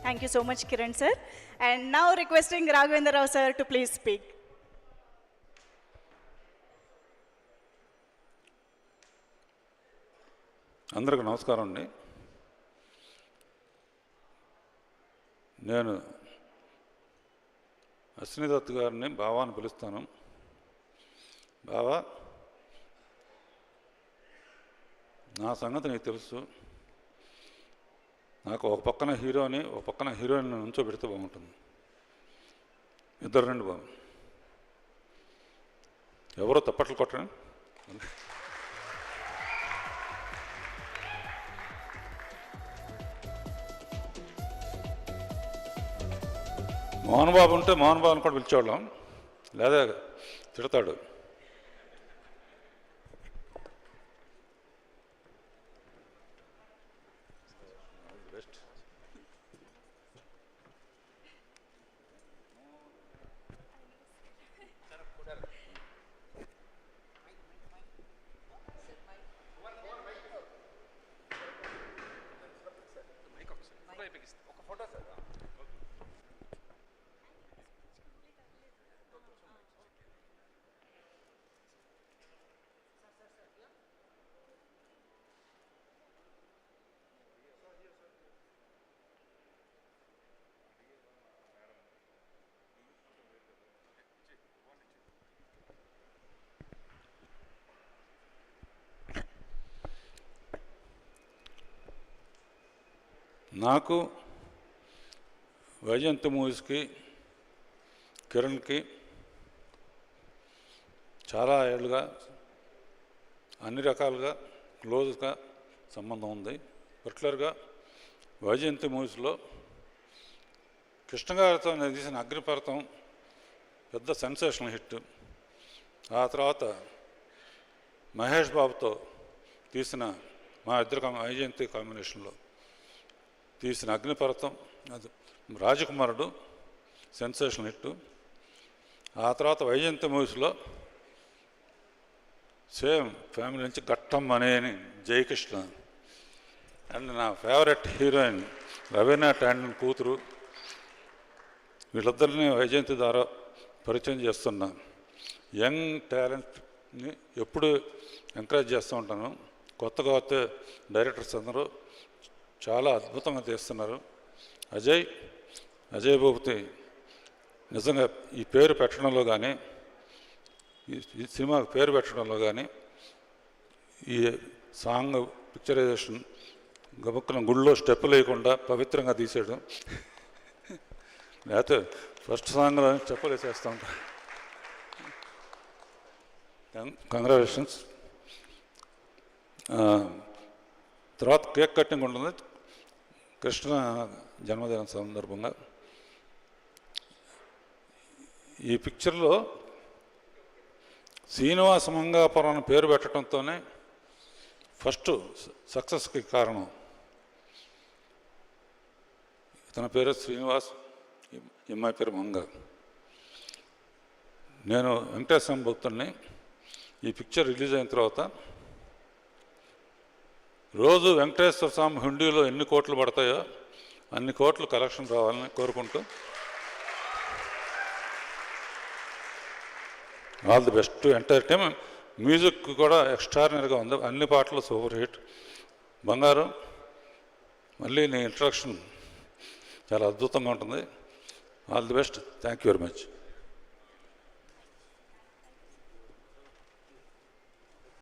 Thank you so much, Kiran sir. And now requesting Raghavendra Rao sir to please speak. అందరికీ నమస్కారం అండి. నేను అశ్విని దత్ గారిని బావాని పిలుస్తాను. బావా, నా సంగతి నీకు తెలుసు. నాకు ఒక పక్కన హీరోని ఒక పక్కన హీరోయిన్ నుంచోబెడితే బాగుంటుంది. ఇద్దరు రండి బాబు. ఎవరో తప్పట్లు కొట్టండి. మోహన్ బాబు ఉంటే మోహన్ బాబుని కూడా పిలిచేవాళ్ళం, లేదా తిడతాడు. నాకు వైజయంతి మూవీస్కి కిరణ్కి చాలా ఏళ్ళుగా అన్ని రకాలుగా క్లోజ్గా సంబంధం ఉంది. పర్టికులర్గా వైజయంతి మూవీస్లో కృష్ణ గారితో నేను తీసిన అగ్నిపర్వతం పెద్ద సెన్సేషనల్ హిట్. ఆ తర్వాత మహేష్ బాబుతో తీసిన మా ఇద్దరు వైజయంతి కాంబినేషన్లో తీసిన అగ్నిపర్వతం, అది రాజకుమారుడు సెన్సేషనల్ హిట్. ఆ తర్వాత వైజయంతి మూవీస్లో సేమ్ ఫ్యామిలీ నుంచి ఘట్టం అనేని జయకృష్ణ అండ్ నా ఫేవరెట్ హీరోయిన్ రవీనా టాండన్ కూతురు, వీళ్ళిద్దరిని వైజయంతి ద్వారా పరిచయం చేస్తున్నా. యంగ్ టాలెంట్ని ఎప్పుడు ఎంకరేజ్ చేస్తూ ఉంటాను. కొత్తగా వస్తే డైరెక్టర్స్ అందరూ చాలా అద్భుతంగా తీస్తున్నారు. అజయ్ భూపతి నిజంగా ఈ పేరు పెట్టడంలో కానీ, ఈ సినిమాకి పేరు పెట్టడంలో కానీ, ఈ సాంగ్ పిక్చరైజేషన్ గబుక్కున గుళ్ళో స్టెప్ లేకుండా పవిత్రంగా తీసేయడం, లేకపోతే ఫస్ట్ సాంగ్లో స్టెప్పులు వేసేస్తూ ఉంటా. కంగ్రాచులేషన్స్. తర్వాత కేక్ కటింగ్ ఉంటుంది కృష్ణ జన్మదిన సందర్భంగా. ఈ పిక్చర్లో శ్రీనివాస మంగాపురం పేరు పెట్టడంతోనే ఫస్ట్ సక్సెస్కి కారణం. తన పేరు శ్రీనివాస్, ఈ అమ్మాయి పేరు మంగ. నేను వెంకటేశ్వర భక్తుడిని. ఈ పిక్చర్ రిలీజ్ అయిన తర్వాత రోజు వెంకటేశ్వర స్వామి హుండీలో ఎన్ని కోట్లు పడతాయో అన్ని కోట్లు కలెక్షన్ రావాలని కోరుకుంటూ all the best. Entertainment music కూడా ఎక్స్ట్రాడినరీగా ఉంది, అన్ని పాటలు సూపర్ హిట్. బంగారం, మళ్ళీ నీ ఇంట్రడక్షన్ చాలా అద్భుతంగా ఉంటుంది. All the best. Thank you very much.